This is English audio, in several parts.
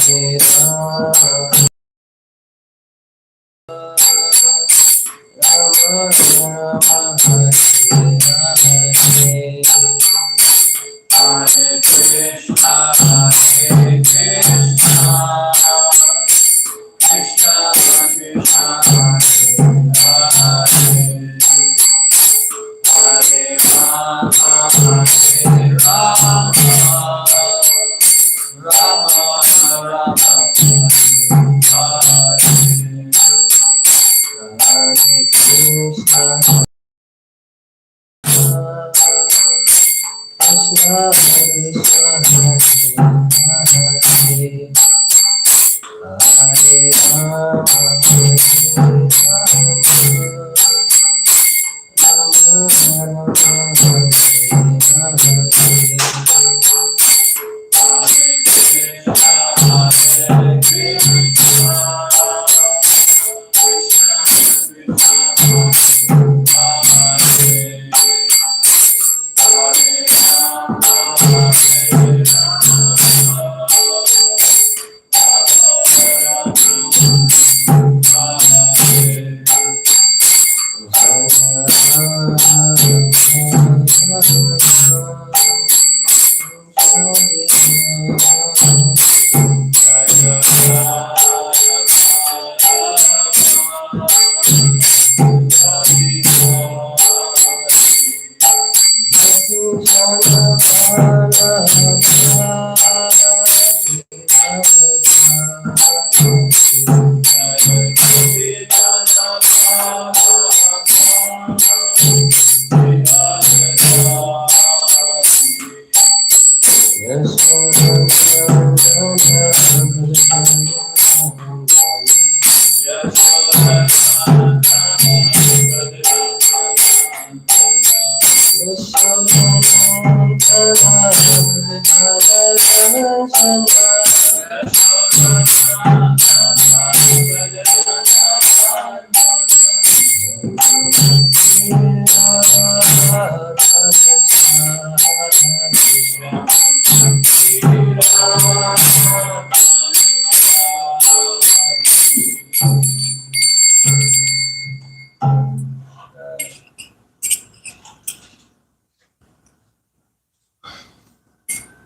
Hare Rama,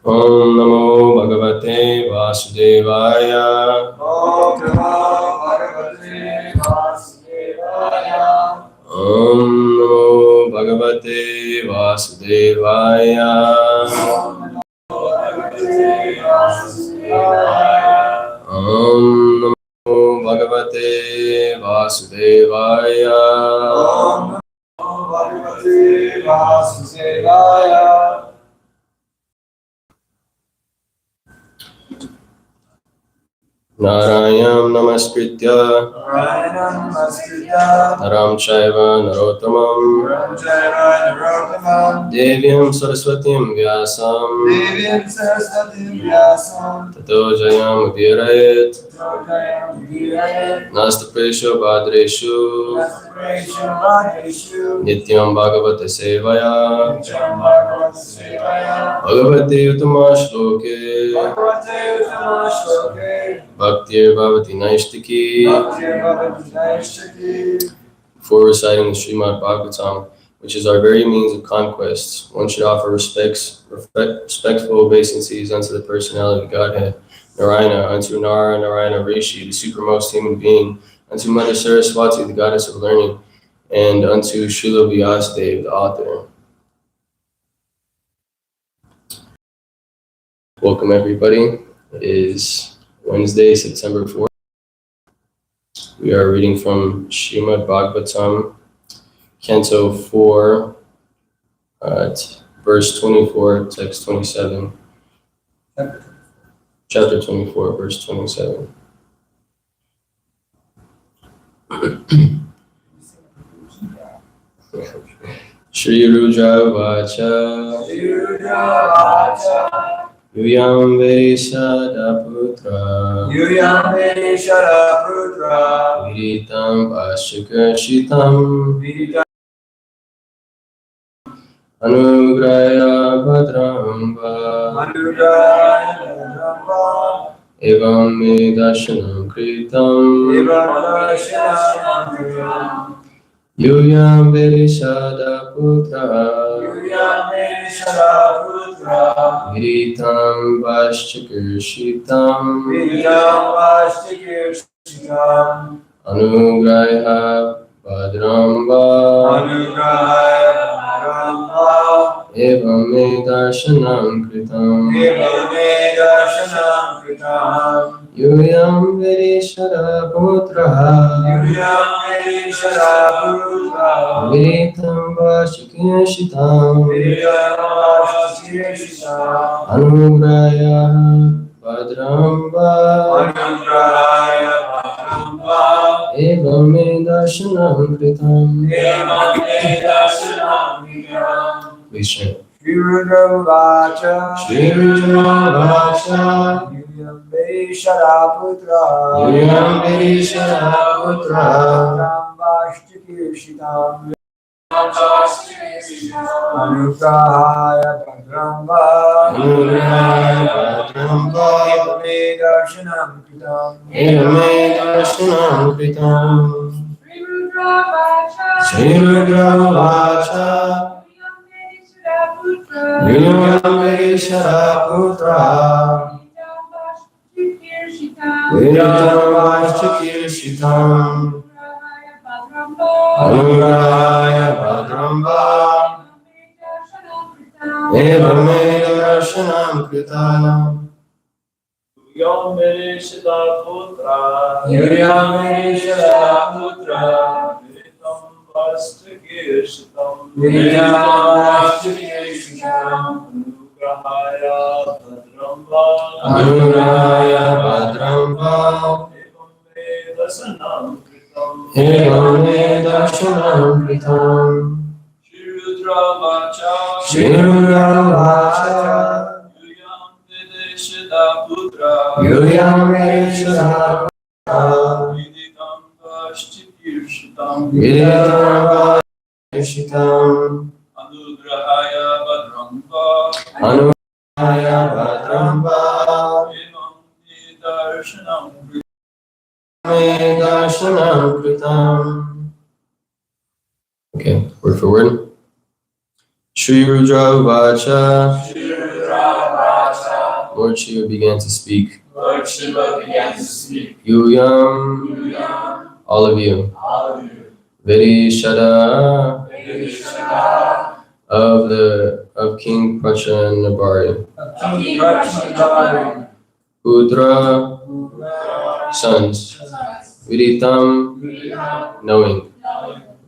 Om Namo Bhagavate Vasudevaya. Om Namo Bhagavate Vasudevaya. Om Namo Bhagavate Vasudevaya. Om Namo Bhagavate Vasudevaya. Om Namo Bhagavate Vasudevaya. Om Namo Bhagavate Vasudevaya. Narayam Namaskritya Naranam Namaskritya Naram Chaiva Narottamam Naram Jaiva Narottamam Devyam Saraswatim Vyasam Divya Saraswati Vyasam Tato Jayam Udirayet Jayam Divya Nastapesho Bhadreshu Restoration Bhagaveshu Nityam Bhagavata Sevaya Jam Bhagavata Sevaya Bhagavate Uttama Shloke Bhagavate Uttama Shloke Bhaktir Bhavati Naishtiki. Bhakti Bhagavati Naishtaki. Before reciting the Srimad Bhagavatam, which is our very means of conquest, one should offer respectful obeisances unto the personality of Godhead, Narayana, unto Nara Narayana Rishi, the supremmost human being, unto Mother Saraswati, the goddess of learning, and unto Srila Vyasadeva, the author. Welcome everybody. It is Wednesday, September 4th. We are reading from Srimad Bhagavatam, Canto 4, verse 24, text 27. Chapter 24, verse 27. Shri Rudra Vacha Yuyam Vedishada Putra Yuyameshara Putra Viritam Vashukershitam Anugraya Bhadrambha Manudaya Evam Me Darshanam Kritam Yuyam Vedishada Putra Yuyameshara Putra Viritam Vashukershitam Vidyamastikirshikam Anugraya Bhadrambha Anugrahaya Evam Me Darshanam Kritam Devame Darshanam Kritam Yuyam Vedishada Putra Yuyameshara Putra Viritam Vashukershitam Vidyamastikirshikam Anugraya Bhadrambha Evam me darshanam kritam. Please chant. Shri Rudra Vacha Yuyambe Sharaputra Anugrahaya Bhadrambha Evame Darshanam Kritam Evame darshanam kritam. Shri Rudra Vacha Yuyambe Sharaputra Vedavashtakirsitam Anugrahaya Bhadrambha Evame darshanam kritam. Yame Shalaputra Anugrahaya Bhadrambha Evame darshanam kritam. Shri Rudra Vacha Yuyambe Sharaputra Vedavashtakirsitam Anugrahaya Bhadrambha Anugrahaya Bhadrambha Darshanam kritam. Okay, word for word. Shri Rudra Vacha. Lord Shiva began to speak. Yuyam, all of you. Virishada, of King Prachanabhari. Udra, sons. Viritam, knowing.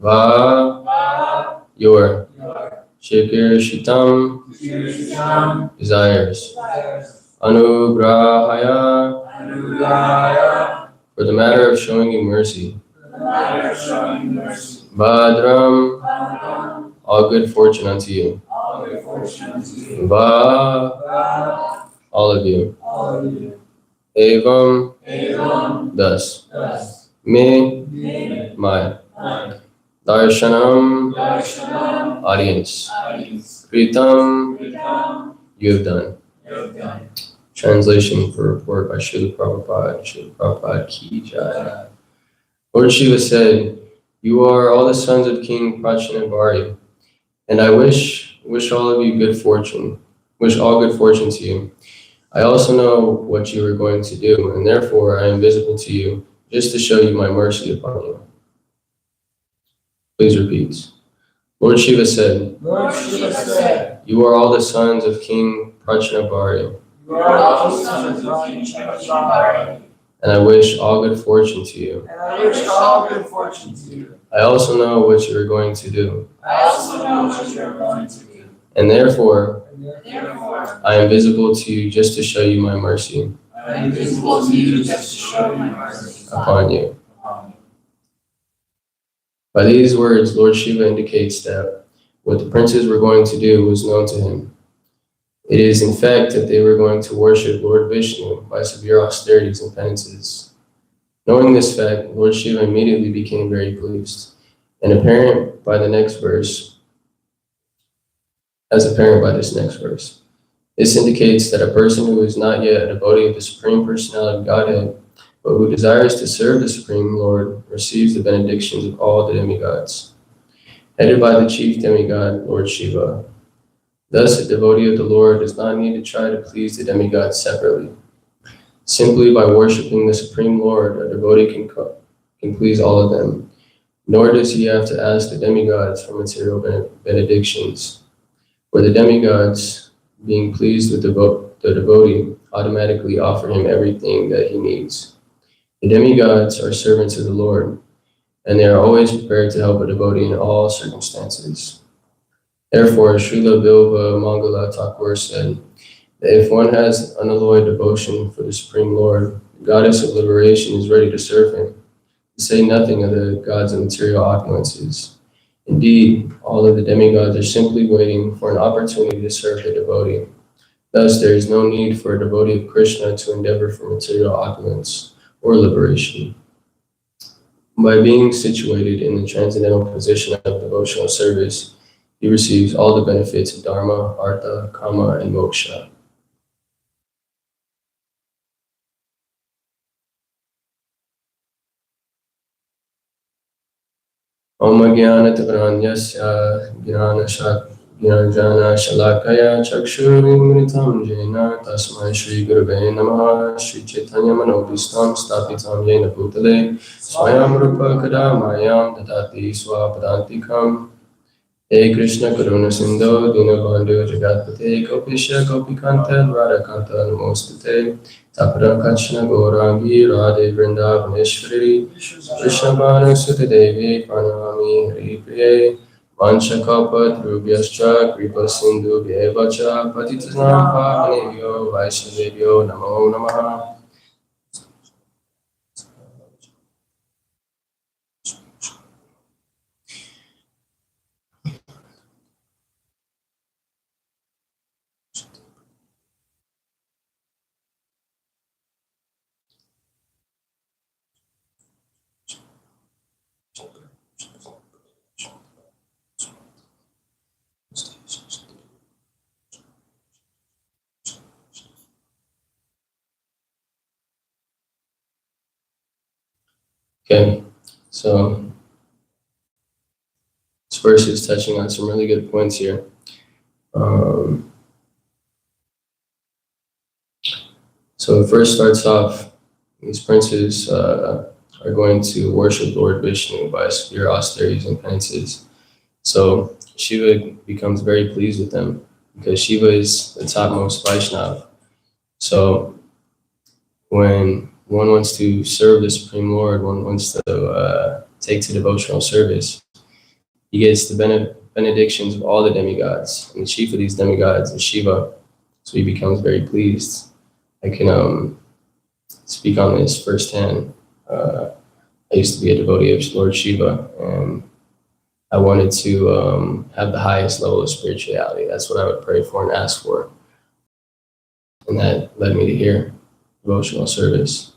Va, your. Shikir Shitam, desires. Anugrahaya, for the matter of showing you mercy. Bhadram, all good fortune unto you. Va, all of you. Evam, thus. Me, my. Darshanam, audience. Kritam, you have done. Translation for report by Srila Prabhupada. Srila Prabhupada Ki Jai. Lord Shiva said, "You are all the sons of King Prachanabhari, and I wish all of you good fortune. Wish all good fortune to you. I also know what you are going to do, and therefore I am visible to you, just to show you my mercy upon you." Please repeat. Lord Shiva said, "You are all the sons of King Prachanabhari, and I wish all good fortune to you. I also know what you are going to do, and therefore I am visible to you just to show you my mercy upon you." By these words, Lord Shiva indicates that what the princes were going to do was known to him. It is in fact that they were going to worship Lord Vishnu by severe austerities and penances. Knowing this fact, Lord Shiva immediately became very pleased, as apparent by this next verse. This indicates that a person who is not yet a devotee of the Supreme Personality of Godhead, but who desires to serve the Supreme Lord, receives the benedictions of all the demigods, headed by the chief demigod, Lord Shiva. Thus, a devotee of the Lord does not need to try to please the demigods separately. Simply by worshiping the Supreme Lord, a devotee can please all of them, nor does he have to ask the demigods for material benedictions, for the demigods, being pleased with the devotee, automatically offer him everything that he needs. The demigods are servants of the Lord, and they are always prepared to help a devotee in all circumstances. Therefore, Srila Bilva Mangala Thakur said that if one has unalloyed devotion for the Supreme Lord, the goddess of liberation is ready to serve him, to say nothing of the gods of material opulences. Indeed, all of the demigods are simply waiting for an opportunity to serve the devotee. Thus, there is no need for a devotee of Krishna to endeavor for material opulence or liberation. By being situated in the transcendental position of devotional service, he receives all the benefits of Dharma, Artha, Kama, and Moksha. Om Jnana Tivranyasya Jnana Shalakaya Chakshurumritam Jena Tasmai Shri Gurave Namaha Shri Chaitanya Manobhistam Stapitam Yena Bhutale Swayam Rupa Kadamayam Dadati Swapadantikam He Krishna Karuna Sindho Dinabandhu Jagatpate Gopisha Gopikanta Radhakanta Namostute Tapara Kachana Gaurangi Radhe Vrindavaneshwari Krishna Bhanu Sutta Devi Pranami Hari Priye Vanchakalpa Drubhyascha Kripa Sindhu Bhyevacha Patitanam Pavanebhyo Vaishnavebhyo Namo Namaha. Okay, so this verse is touching on some really good points here. So it first starts off, these princes are going to worship Lord Vishnu by severe austerities and penances. So Shiva becomes very pleased with them because Shiva is the topmost Vaishnava. So when one wants to serve the Supreme Lord, one wants to take to devotional service, he gets the benedictions of all the demigods, and the chief of these demigods is Shiva. So he becomes very pleased. I can speak on this firsthand. I used to be a devotee of Lord Shiva, and I wanted to have the highest level of spirituality. That's what I would pray for and ask for. And that led me to here, devotional service.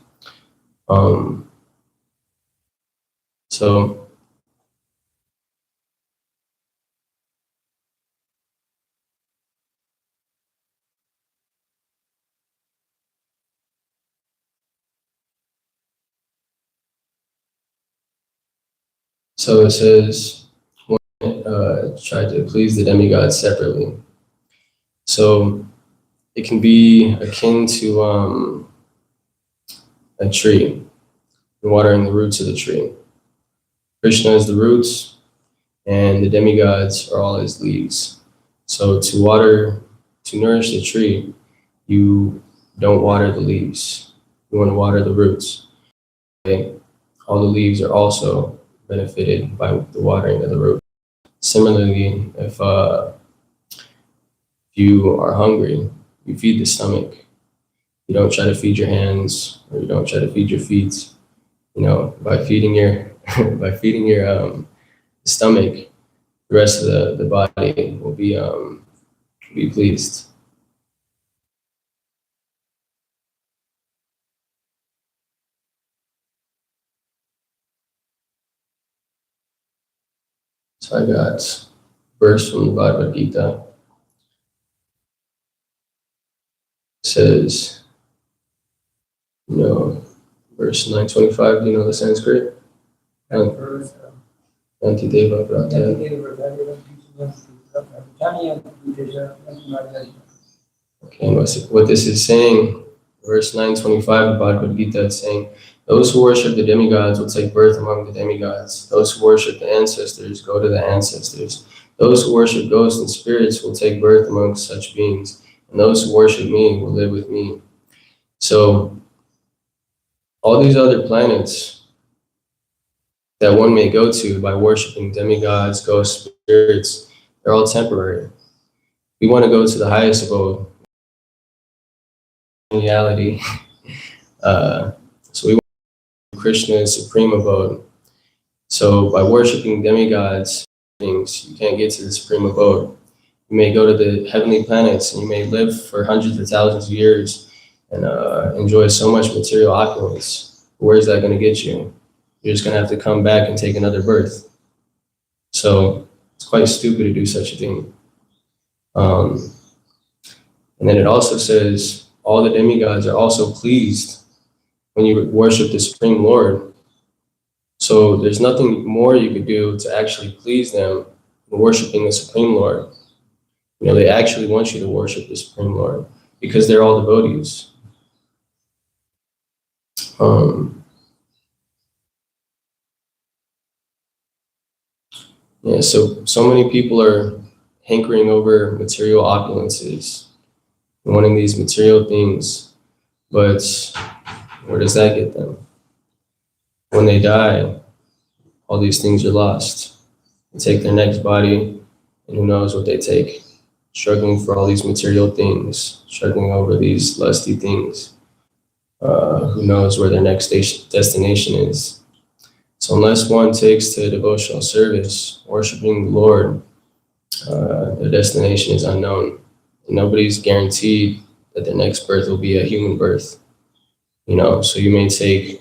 So it says, try to please the demigods separately. So it can be akin to a tree, watering the roots of the tree. Krishna is the roots, and the demigods are all his leaves. So to nourish the tree, you don't water the leaves. You want to water the roots. Okay? All the leaves are also benefited by the watering of the roots. Similarly, if you are hungry, you feed the stomach. You don't try to feed your hands, or you don't try to feed your feet. You know, by feeding your stomach, the rest of the body will be pleased. So I got a verse from the Bhagavad Gita. It says, verse 925, do you know the Sanskrit? Antideva Vrata. Okay, what this is saying, verse 925 of Bhagavad Gita is saying, those who worship the demigods will take birth among the demigods. Those who worship the ancestors go to the ancestors. Those who worship ghosts and spirits will take birth among such beings. And those who worship me will live with me. So all these other planets that one may go to by worshiping demigods, ghosts, spirits, They're all temporary. We want to go to the highest abode, reality. So we want Krishna's supreme abode. So by worshiping demigods, things, you can't get to the supreme abode. You may go to the heavenly planets and you may live for hundreds of thousands of years and enjoy so much material opulence. Where's that going to get you? You're just going to have to come back and take another birth. So it's quite stupid to do such a thing. And then it also says all the demigods are also pleased when you worship the Supreme Lord. So there's nothing more you could do to actually please them in worshiping the Supreme Lord. You know, they actually want you to worship the Supreme Lord because they're all devotees. Yeah, so many people are hankering over material opulences, wanting these material things, but where does that get them? When they die, all these things are lost. They take their next body, and who knows what they take, struggling for all these material things, struggling over these lusty things. Who knows where their next destination is? So unless one takes to devotional service, worshiping the Lord, their destination is unknown. And nobody's guaranteed that their next birth will be a human birth. You know, so you may take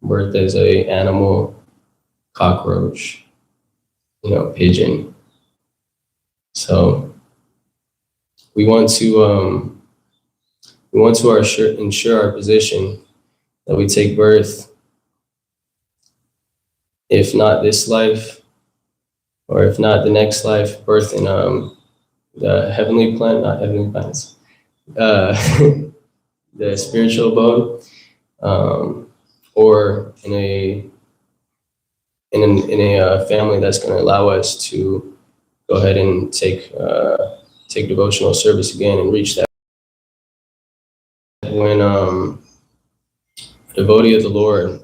birth as a animal, cockroach, you know, pigeon. So we want to ensure our position that we take birth, if not this life, or if not the next life, birth in the heavenly planet, not heavenly planets, the spiritual abode, or in a family that's going to allow us to go ahead and take devotional service again and reach that. When a devotee of the Lord,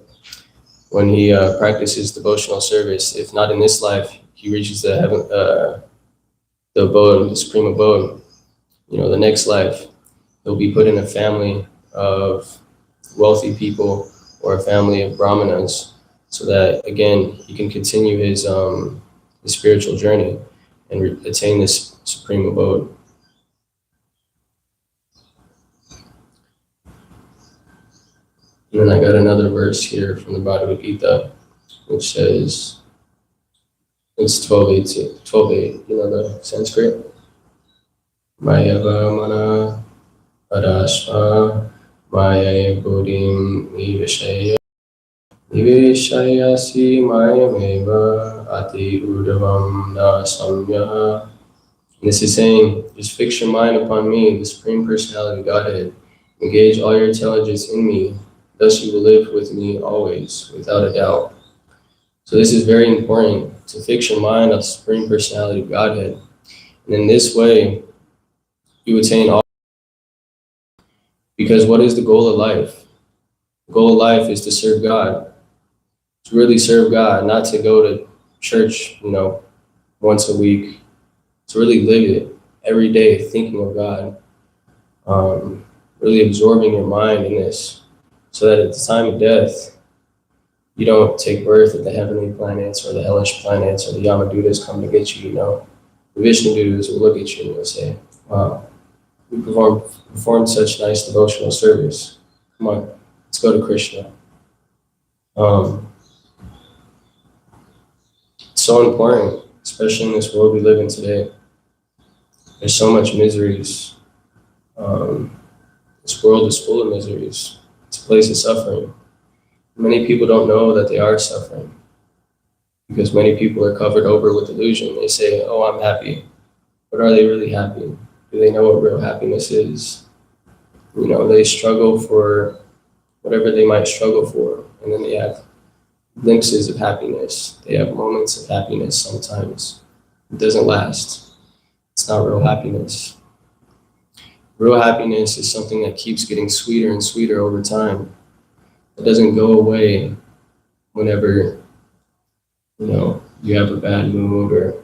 when he practices devotional service, if not in this life, he reaches the abode, the supreme abode. You know, the next life, he'll be put in a family of wealthy people or a family of brahmanas, so that again he can continue his spiritual journey and attain this supreme abode. And then I got another verse here from the Bhagavad Gita, which says, it's 12:8, you know the Sanskrit? Mayava mana adashva maya buddhim niveshayasi mayameva ati udavam na samyaha. This is saying, just fix your mind upon me, the Supreme Personality of Godhead. Engage all your intelligence in me. Thus you will live with me always, without a doubt. So this is very important, to fix your mind on the Supreme Personality of Godhead. And in this way, you attain all. Because what is the goal of life? The goal of life is to serve God. To really serve God, not to go to church, you know, once a week. To really live it every day, thinking of God. Really absorbing your mind in this, so that at the time of death, you don't take birth at the heavenly planets or the hellish planets or the Yamadutas come to get you, you know. The Vishnudutas will look at you and will say, wow, we performed such nice devotional service. Come on, let's go to Krishna. It's so important, especially in this world we live in today. There's so much miseries. This world is full of miseries. It's a place of suffering. Many people don't know that they are suffering, because many people are covered over with illusion. They say, oh, I'm happy. But are they really happy? Do they know what real happiness is? You know, they struggle for whatever they might struggle for, and then they have glimpses of happiness. They have moments of happiness sometimes. It doesn't last. It's not real happiness. Real happiness is something that keeps getting sweeter and sweeter over time. It doesn't go away whenever, you know, you have a bad mood, or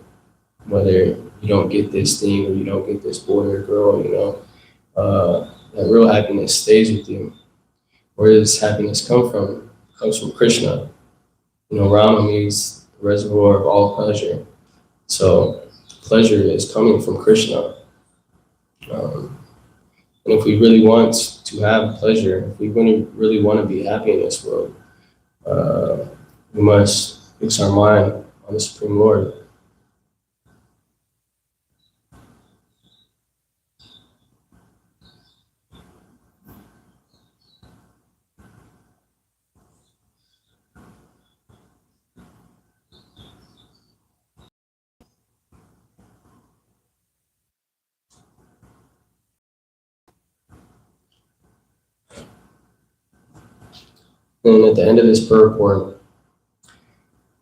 whether you don't get this thing or you don't get this boy or girl, that real happiness stays with you. Where does happiness come from? It comes from Krishna. Rama means the reservoir of all pleasure. So pleasure is coming from Krishna. And if we really want to have pleasure, if we really want to be happy in this world, we must fix our mind on the Supreme Lord. And at the end of this purport,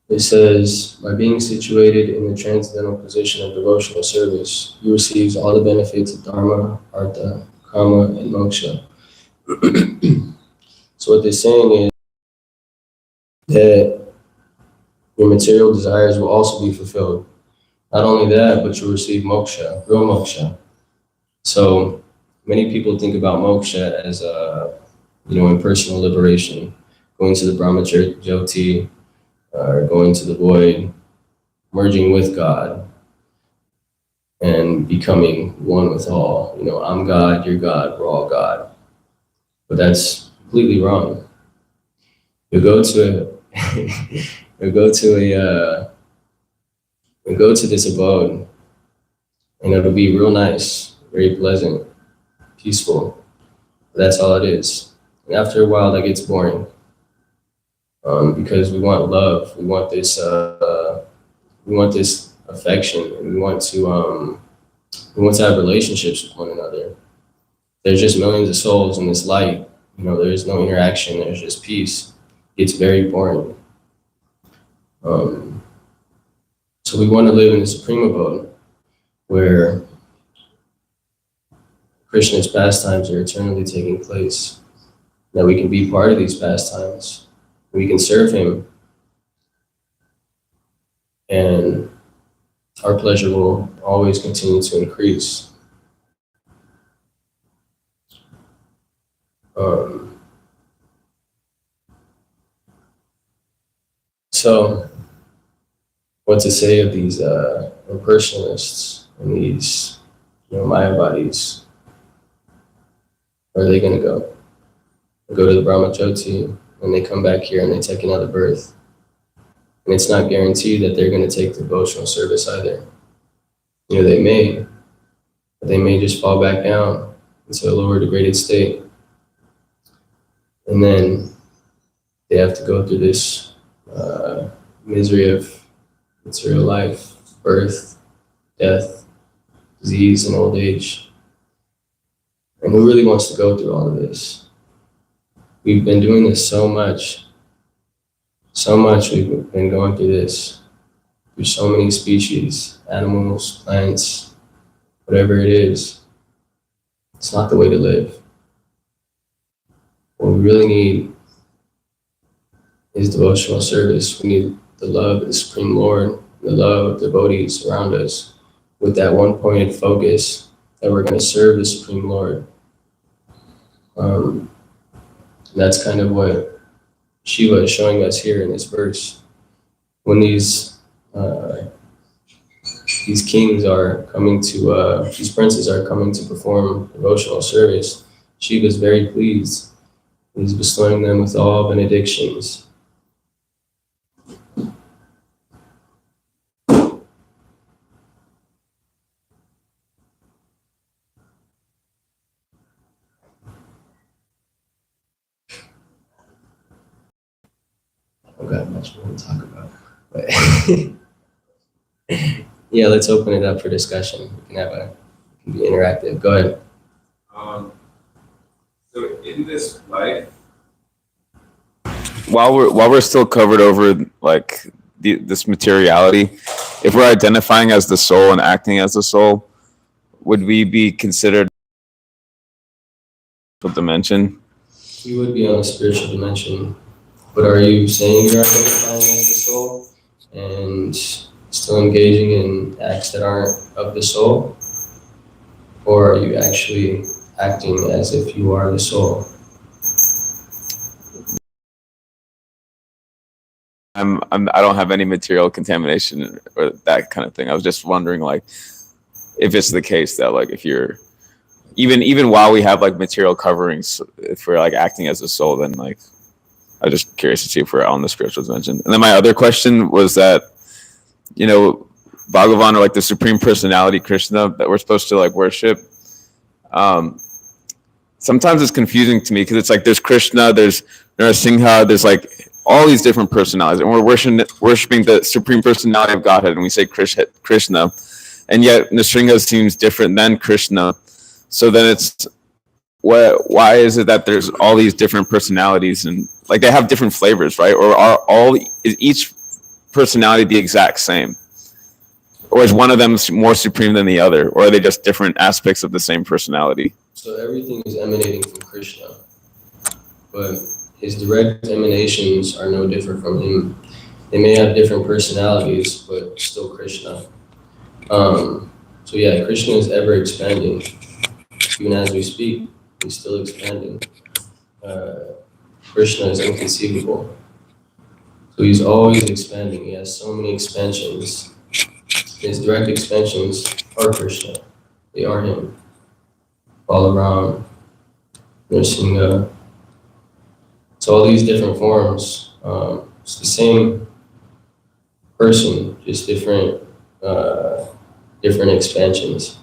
it says, by being situated in the transcendental position of devotional service, he receives all the benefits of Dharma, Artha, Kama, and Moksha. So what they're saying is that your material desires will also be fulfilled. Not only that, but you'll receive moksha, real moksha. So many people think about moksha as impersonal liberation, going to the Brahmajyoti, or going to the void, merging with God, and becoming one with all. I'm God, you're God, we're all God. But that's completely wrong. You'll go to this abode, and it'll be real nice, very pleasant, peaceful. But that's all it is. And after a while, that gets boring, because we want love, we want this affection, and we want to have relationships with one another. There's just millions of souls in this light. There's no interaction. There's just peace. It's very boring. So we want to live in the supreme abode where Krishna's pastimes are eternally taking place, that we can be part of these pastimes, we can serve him, and our pleasure will always continue to increase. So what to say of these impersonalists and these Maya bodies? Where are they going to go? They go to the Brahmajyoti, and they come back here and they take another birth. And it's not guaranteed that they're going to take devotional service either. They may, but they may just fall back down into a lower degraded state. And then they have to go through this misery of material life, birth, death, disease, and old age. And who really wants to go through all of this? We've been doing this so much we've been going through this, through so many species, animals, plants, whatever it is. It's not the way to live. What we really need is devotional service. We need the love of the Supreme Lord, the love of devotees around us, with that one pointed focus that we're going to serve the Supreme Lord. That's kind of what Shiva is showing us here in this verse. When these kings are coming to, these princes are coming to perform devotional service, Shiva is very pleased. He's bestowing them with all benedictions. I don't got much more to talk about, but yeah, let's open it up for discussion. We can be interactive. Go ahead. So in this life, while we're still covered over like this materiality, if we're identifying as the soul and acting as the soul, would we be considered a dimension? You would be on a spiritual dimension, but are you saying you're identifying as the soul? And still engaging in acts that aren't of the soul? Or are you actually acting as if you are the soul? I don't have any material contamination or that kind of thing. I was just wondering, like, if it's the case that, like, if you're even while we have like material coverings, if we're like acting as a soul, then like I was just curious to see if we're on the spiritual dimension. And then my other question was that, you know, Bhagavan, or like the Supreme Personality Krishna that we're supposed to like worship. Sometimes it's confusing to me because it's like there's Krishna, there's Simha, there's like all these different personalities, and we're worshiping the Supreme Personality of Godhead, and we say Krishna, and yet Nrsimha seems different than Krishna. So then it's why is it that there's all these different personalities, and like they have different flavors, right? Or is each personality the exact same? Or is one of them more supreme than the other? Or are they just different aspects of the same personality? So everything is emanating from Krishna, but his direct emanations are no different from him. They may have different personalities, but still Krishna. So yeah, Krishna is ever expanding. Even as we speak, he's still expanding. Krishna is inconceivable. So he's always expanding. He has so many expansions. His direct expansions are Krishna. They are him. Balaram, Nrsimha. So all these different forms, it's the same person, just different expansions.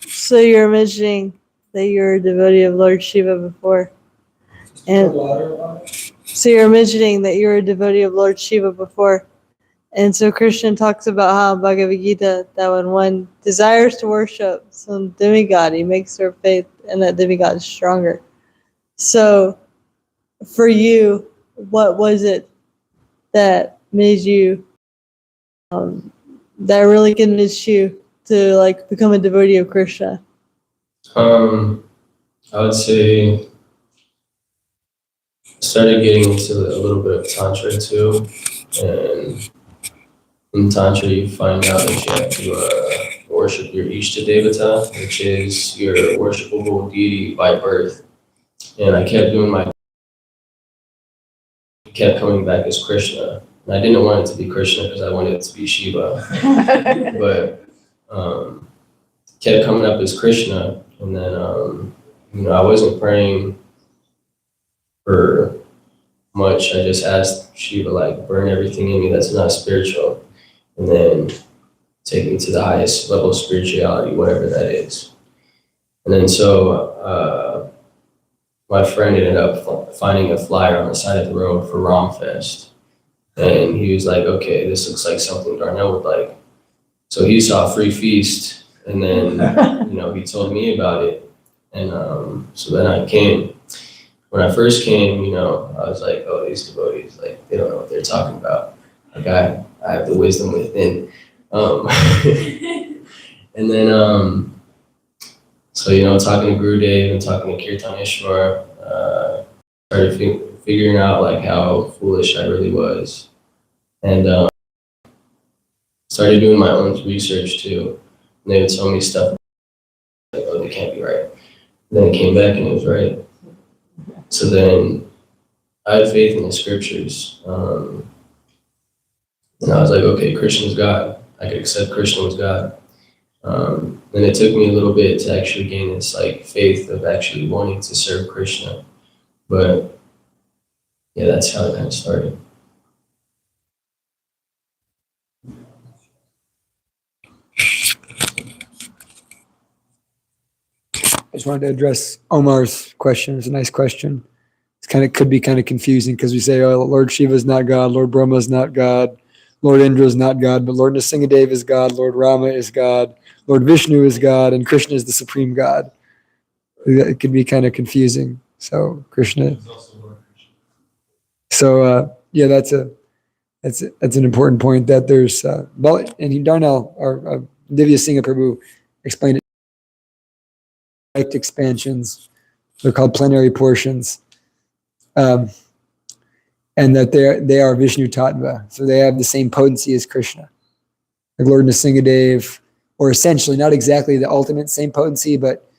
So you're mentioning that you're a devotee of Lord Shiva before. And so you're mentioning that you're a devotee of Lord Shiva before. And so Krishna talks about how in Bhagavad Gita that when one desires to worship some demigod, he makes their faith in that demigod stronger. So for you, what was it that made you, that really convinced you to like become a devotee of Krishna? I would say I started getting into a little bit of Tantra too. And in Tantra, you find out that you have to worship your Ishta Devata, which is your worshipable deity by birth. And I kept doing kept coming back as Krishna. And I didn't want it to be Krishna because I wanted it to be Shiva. But kept coming up as Krishna. And then, I wasn't praying for much. I just asked Shiva, like, burn everything in me that's not spiritual. And then take me to the highest level of spirituality, whatever that is. And then so my friend ended up finding a flyer on the side of the road for Ramfest. And he was like, okay, this looks like something Darnell would like. So he saw a free feast, and then, he told me about it. And so then I came. When I first came, I was like, oh, these devotees, like, they don't know what they're talking about. Like, I have the wisdom within. And then, so, talking to Gurudev and talking to Kirtan Ishwar, started figuring out, like, how foolish I really was. And started doing my own research, too. And they would tell me stuff, like, oh, they can't be right. And then it came back and it was right. So then I had faith in the scriptures. And I was like, okay, Krishna's God. I could accept Krishna as God. And it took me a little bit to actually gain this like faith of actually wanting to serve Krishna. But yeah, that's how it kind of started. I just wanted to address Omar's question. It's a nice question. Could be kind of confusing because we say, oh, Lord Shiva is not God, Lord Brahma is not God, Lord Indra is not God, but Lord Nrsimhadev is God, Lord Rama is God, Lord Vishnu is God, and Krishna is the supreme God. It could be kind of confusing. So Krishna. So yeah, that's an important point that there's and Darnell or Divya Singha Prabhu explained it. direct expansions. They're called plenary portions. And that they are Vishnu Tattva. So they have the same potency as Krishna. Like Lord Nrsingadev, or essentially not exactly the ultimate same potency, but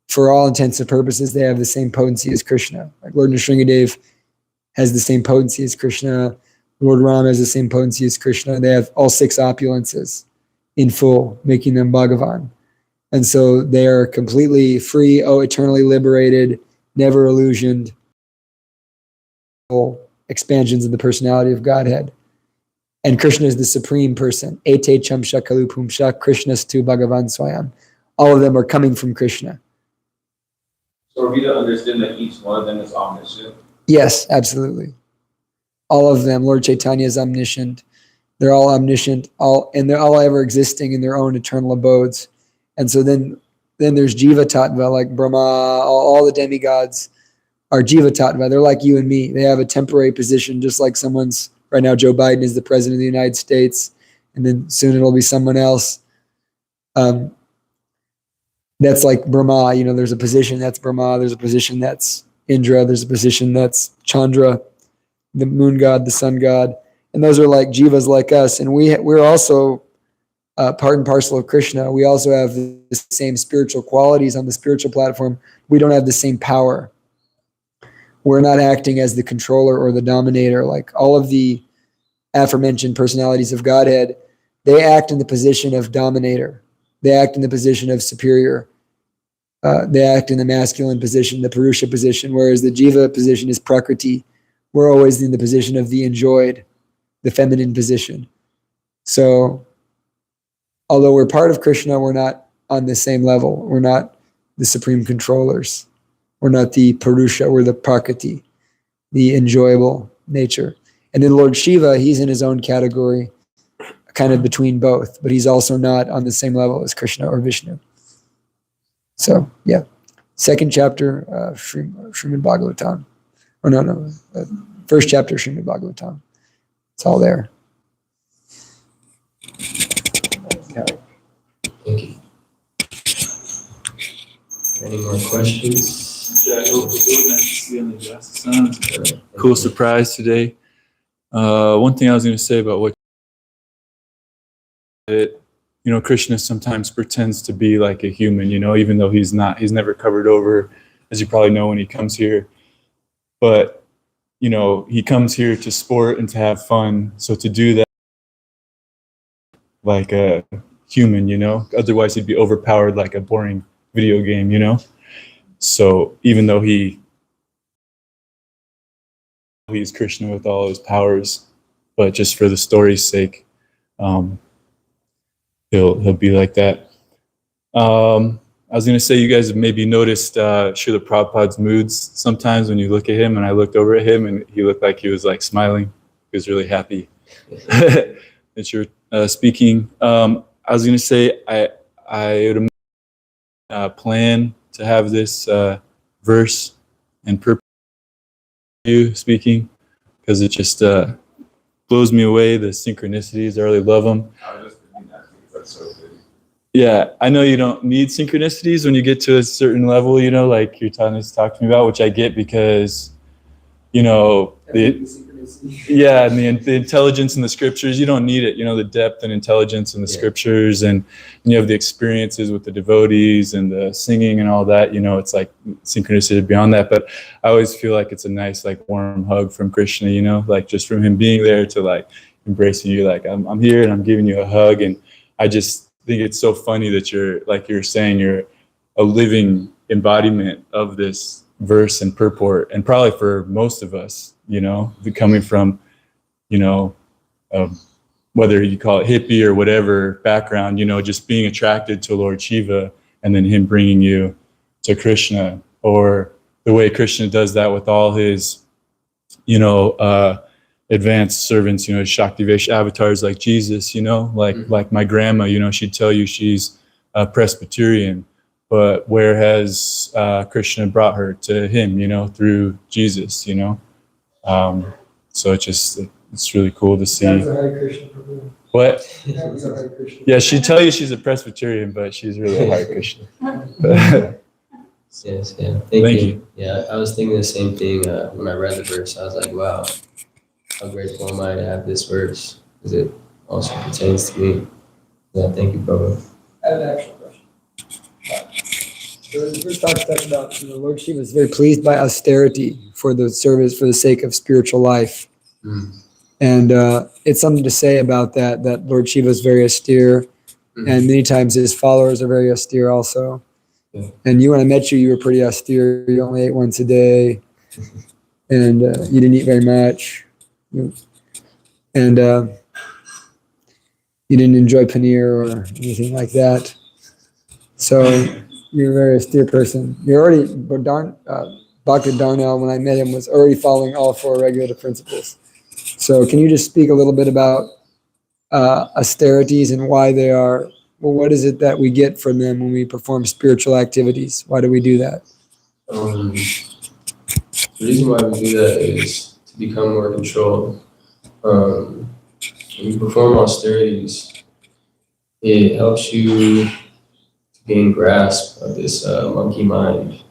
for all intents and purposes, they have the same potency as Krishna. Like Lord Nrsingadev has the same potency as Krishna. Lord Ram has the same potency as Krishna. They have all 6 opulences in full, making them Bhagavan. And so they are completely free, eternally liberated, never illusioned, expansions of the personality of Godhead. And Krishna is the supreme person. Ete chamsha kalu pumsha Krishnastu Bhagavan Swayam. All of them are coming from Krishna. So are we to understand that each one of them is omniscient? Yes, absolutely. All of them. Lord Chaitanya is omniscient. They're all omniscient, and they're all ever existing in their own eternal abodes. And so then there's Jiva Tattva, like Brahma, all the demigods are Jiva Tattva. They're like you and me. They have a temporary position, just like right now Joe Biden is the president of the United States, and then soon it'll be someone else. That's like Brahma, there's a position that's Brahma, there's a position that's Indra, there's a position that's Chandra, the moon god, the sun god, and those are like jivas like us, and we're also part and parcel of Krishna. We also have the same spiritual qualities on the spiritual platform. We don't have the same power. We're not acting as the controller or the dominator. Like all of the aforementioned personalities of Godhead, they act in the position of dominator. They act in the position of superior. They act in the masculine position, the Purusha position, whereas the Jiva position is Prakriti. We're always in the position of the enjoyed, the feminine position. So, although we're part of Krishna, we're not on the same level. We're not the supreme controllers. We're not the Purusha, we're the Prakriti, the enjoyable nature. And then Lord Shiva, he's in his own category, kind of between both, but he's also not on the same level as Krishna or Vishnu. So, yeah. Second chapter, Srimad Bhagavatam. Or no, first chapter, Srimad Bhagavatam. It's all there. Thank you. Any more questions? Cool surprise today. One thing I was going to say about what Krishna sometimes pretends to be like a human, even though he's not. He's never covered over, as you probably know, when he comes here. But, he comes here to sport and to have fun. So to do that like a human, otherwise he'd be overpowered like a boring video game, So even though he's Krishna with all his powers, but just for the story's sake, he'll be like that. I was going to say, you guys have maybe noticed Srila Prabhupada's moods sometimes when you look at him, and I looked over at him and he looked like he was like smiling. He was really happy that you're speaking. I was going to say, I would plan to have this verse and purpose you speaking, because it just blows me away, the synchronicities. I really love them. I was just thinking that because that's so good. Yeah, I know you don't need synchronicities when you get to a certain level, like you're trying to talk to me about, which I get because, the intelligence in the scriptures, you don't need it. The depth and intelligence in the scriptures, and you have the experiences with the devotees and the singing and all that. It's like synchronicity beyond that. But I always feel like it's a nice, like warm hug from Krishna. Like just from him being there to like embracing you, like I'm here and I'm giving you a hug, and I just think it's so funny that you're saying you're a living embodiment of this verse and purport, and probably for most of us, coming from, whether you call it hippie or whatever background, just being attracted to Lord Shiva and then him bringing you to Krishna, or the way Krishna does that with all his, advanced servants, Shakti Vesh avatars like Jesus, like my grandma, she'd tell you she's a Presbyterian, but where has Krishna brought her to him, through Jesus, so it's really cool to see. What? Yeah, she'd tell you she's a Presbyterian, but she's really a Hare Krishna. Yes, yeah. Thank you. Yeah, I was thinking the same thing when I read the verse. I was like, wow, how grateful am I to have this verse because it also pertains to me. Yeah, thank you, brother. I have an actual question. So the verse talks about, Lord Shiva was very pleased by austerity for the service, for the sake of spiritual life. Mm. And it's something to say about that Lord Shiva is very austere. And many times his followers are very austere also. Yeah. And when I met you, you were pretty austere. You only ate once a day. And you didn't eat very much. And you didn't enjoy paneer or anything like that. So you're a very austere person. You're already, Dr. Darnell, when I met him, was already following all 4 regulative principles. So can you just speak a little bit about austerities and why they are, well, what is it that we get from them when we perform spiritual activities? Why do we do that? The reason why we do that is to become more controlled. When you perform austerities, it helps you to gain grasp of this monkey mind.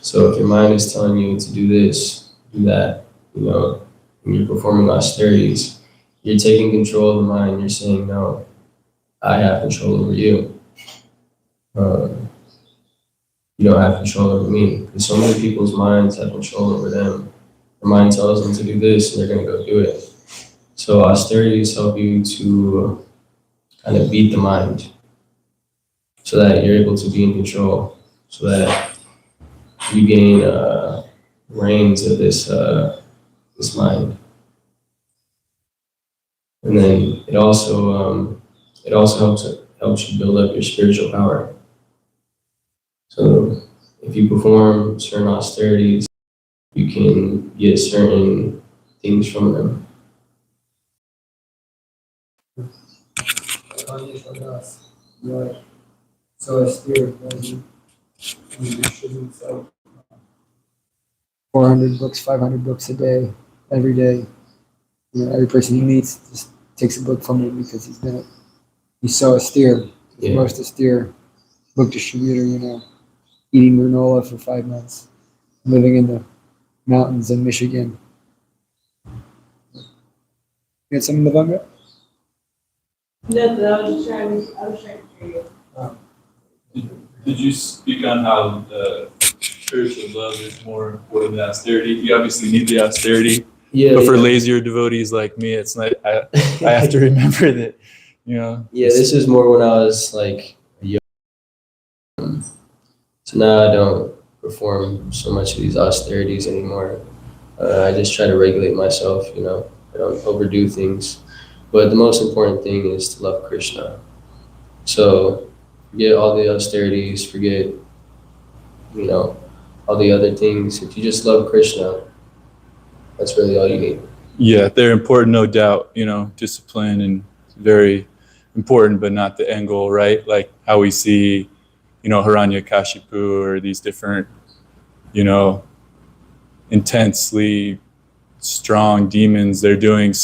So if your mind is telling you to do this, do that, when you're performing austerities, you're taking control of the mind. You're saying, no, I have control over you. You don't have control over me. Because so many people's minds have control over them. Their mind tells them to do this, and they're going to go do it. So austerities help you to kind of beat the mind so that you're able to be in control, so that you gain reins of this mind. And then it also helps you build up your spiritual power. So if you perform certain austerities, you can get certain things from them. So austere, 400 books, 500 books a day, every day. Every person he meets just takes a book from him because he's so austere. He's the most austere book distributor, eating granola for 5 months, living in the mountains in Michigan. You got something, Lavanga? Nothing. I was trying to hear you. Did you speak on how the spiritual love is more important than austerity? You obviously need the austerity, but for lazier devotees like me, it's not. I have to remember that, Yeah, this is more when I was like young. So now I don't perform so much of these austerities anymore. I just try to regulate myself. I don't overdo things. But the most important thing is to love Krishna. So forget all the austerities, forget, all the other things. If you just love Krishna, that's really all you need. Yeah, they're important, no doubt. Discipline and very important, but not the end goal, right? Like how we see, Hiranyakashipu or these different, intensely strong demons. They're doing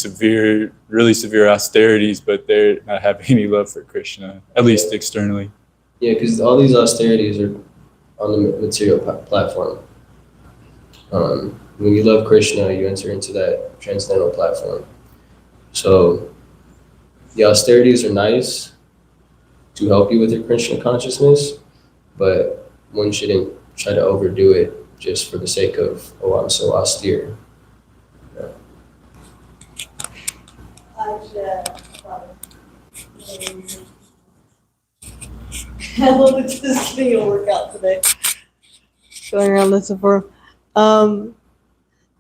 really severe austerities, but they're not having any love for Krishna, at least externally. Yeah, because all these austerities are on the material platform. When you love Krishna, you enter into that transcendental platform. So the austerities are nice to help you with your Krishna consciousness, but one shouldn't try to overdo it just for the sake of, oh, I'm so austere. I love just getting a workout today. Going around listening for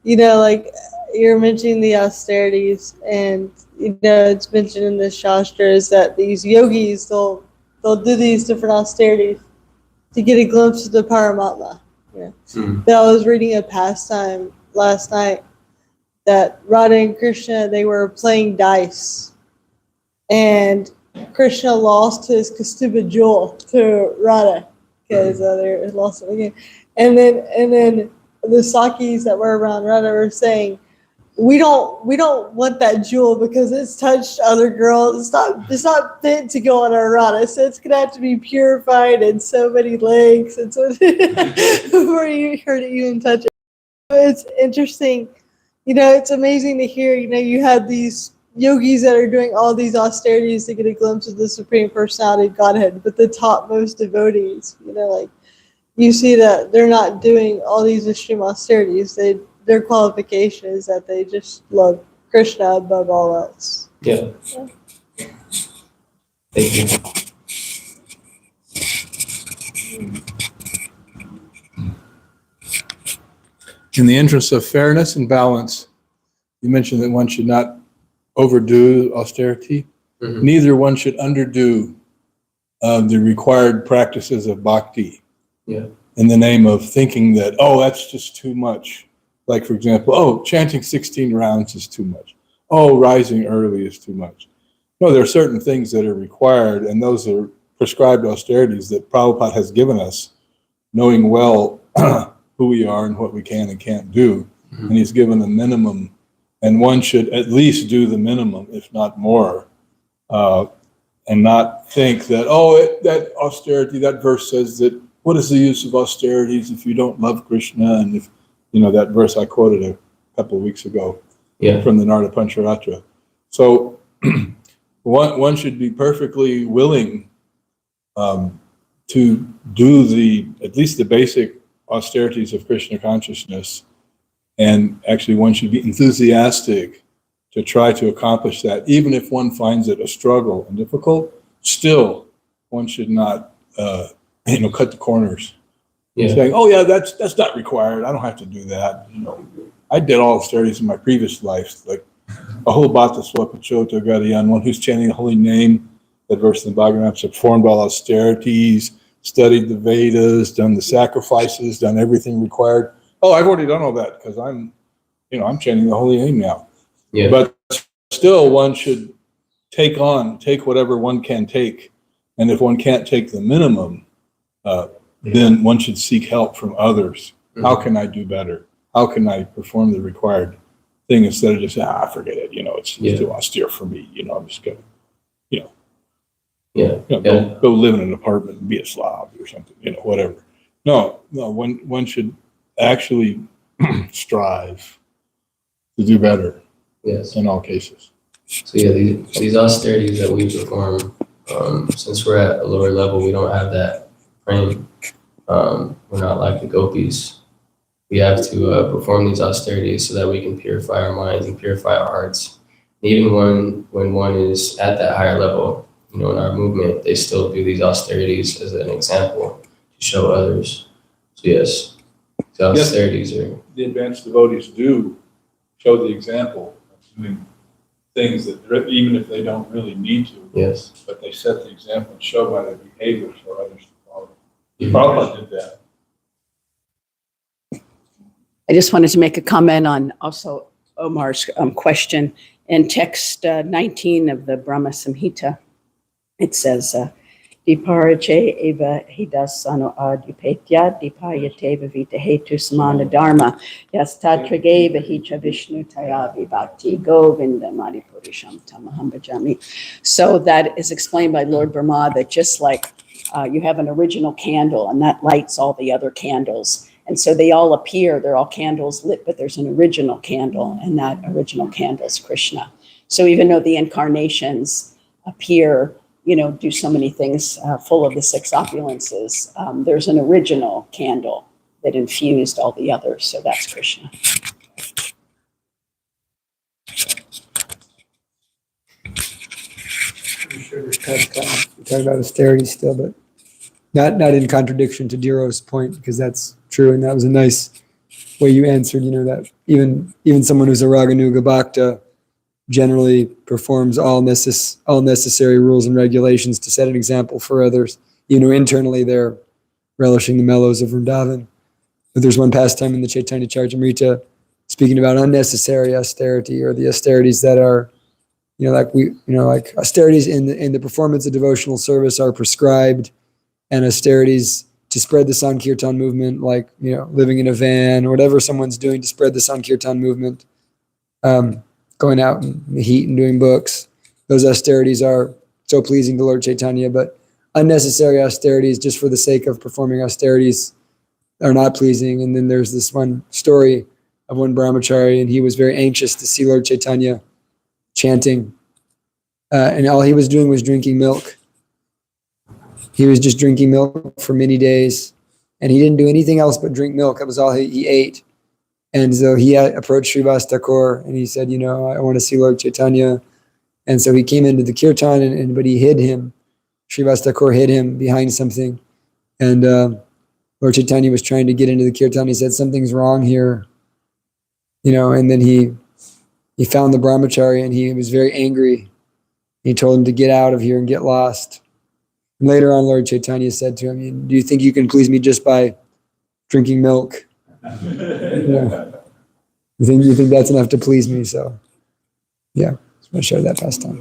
like you're mentioning the austerities, and it's mentioned in the Shastras that these yogis they'll do these different austerities to get a glimpse of the Paramatma. But I was reading a pastime last night that Radha and Krishna, they were playing dice, and Krishna lost his Kastuba jewel to Radha because they lost it again. And then the Sakis that were around Radha were saying, we don't want that jewel because it's touched other girls. It's not fit to go on our rana. So it's gonna have to be purified in so many lengths and so before you heard it even touch it. But it's interesting, it's amazing to hear, you have these yogis that are doing all these austerities to get a glimpse of the Supreme Personality of Godhead, but the topmost devotees, like you see that they're not doing all these extreme austerities. Their qualification is that they just love Krishna above all else. Yeah. Thank you. In the interest of fairness and balance, you mentioned that one should not overdo austerity. Mhm. Neither one should underdo the required practices of bhakti. Yeah. In the name of thinking that, that's just too much. Like, for example, chanting 16 rounds is too much. Rising early is too much. No, there are certain things that are required, and those are prescribed austerities that Prabhupada has given us, knowing well who we are and what we can and can't do. Mhm. And he's given a minimum, and one should at least do the minimum, if not more, and not think that, that austerity, that verse says that, what is the use of austerities if you don't love Krishna? And if, that verse I quoted a couple of weeks ago from the Narada Pancharatra. So one should be perfectly willing to do at least the basic austerities of Krishna consciousness. And actually one should be enthusiastic to try to accomplish that. Even if one finds it a struggle and difficult, still one should not, cut the corners. Yeah. Saying, that's not required. I don't have to do that. I did all austerities in my previous life, like a whole bhakta swapachota gadiyan, one who's chanting the holy name, that verse in the Bhagavatam, performed all austerities, studied the Vedas, done the sacrifices, done everything required. I've already done all that because I'm chanting the holy name now. Yeah. But still one should take whatever one can take. And if one can't take the minimum, then one should seek help from others. Mhm. How can I do better? How can I perform the required thing instead of just saying, forget it. It's too austere for me. I'm just going to, go live in an apartment and be a slob or something, whatever. No, one should actually strive to do better. Yes. In all cases. So these austerities that we perform, since we're at a lower level, we don't have that frame. We're not like the gopis. We have to perform these austerities so that we can purify our minds and purify our hearts. Even when one is at that higher level, in our movement, they still do these austerities as an example to show others. So yes, the austerities are. The advanced devotees do show the example of doing things that even if they don't really need to. Yes. But they set the example and show by their behaviors for others to follow. Prabhupada did that. I just wanted to make a comment on also Omar's question. In text 19 of the Brahma Samhita, it says, Diparache eva hidasano adupetya dipayate vavita hetu samana dharma yastatrage vahicha vishnu tayavi bhakti govinda madhipurisham tamaham bhajami. So that is explained by Lord Brahma that just like you have an original candle and that lights all the other candles. And so they all appear, they're all candles lit, but there's an original candle, and that original candle is Krishna. So even though the incarnations appear, do so many things full of the six opulences, there's an original candle that infused all the others. So that's Krishna. We're talking about austerity still, but not in contradiction to Diro's point, because that's true, and that was a nice way you answered. That even someone who's a Raganuga Bhakta generally performs all necessary rules and regulations to set an example for others. Internally they're relishing the mellows of Vrindavan. But there's one pastime in the Chaitanya Charitamrita speaking about unnecessary austerity, or the austerities that are, like austerities in the performance of devotional service are prescribed, and austerities to spread the Sankirtan movement, like, living in a van or whatever someone's doing to spread the Sankirtan movement, going out in the heat and doing books. Those austerities are so pleasing to Lord Chaitanya, but unnecessary austerities just for the sake of performing austerities are not pleasing. And then there's this one story of one brahmachari, and he was very anxious to see Lord Chaitanya chanting. And all he was doing was drinking milk. He was just drinking milk for many days, and he didn't do anything else but drink milk. That was all he ate. And so he approached Srivas Thakur, and he said, I want to see Lord Chaitanya. And so he came into the kirtan, but he hid him. Srivas Thakur hid him behind something. And Lord Chaitanya was trying to get into the kirtan. He said, something's wrong here. And then he found the brahmachari, and he was very angry. He told him to get out of here and get lost. And later on, Lord Chaitanya said to him, do you think you can please me just by drinking milk? You think that's enough to please me? So, yeah, just want to share that pastime.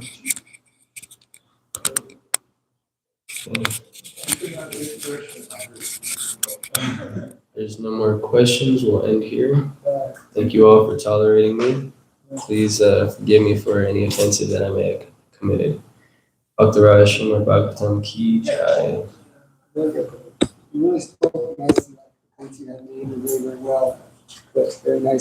There's no more questions. We'll end here. Thank you all for tolerating me. Please forgive me for any offenses that I may have committed. Bhaktaraj Srimad Bhagavatam Ki Jai. You really spoke nicely. You had named it very, very well. But very nice.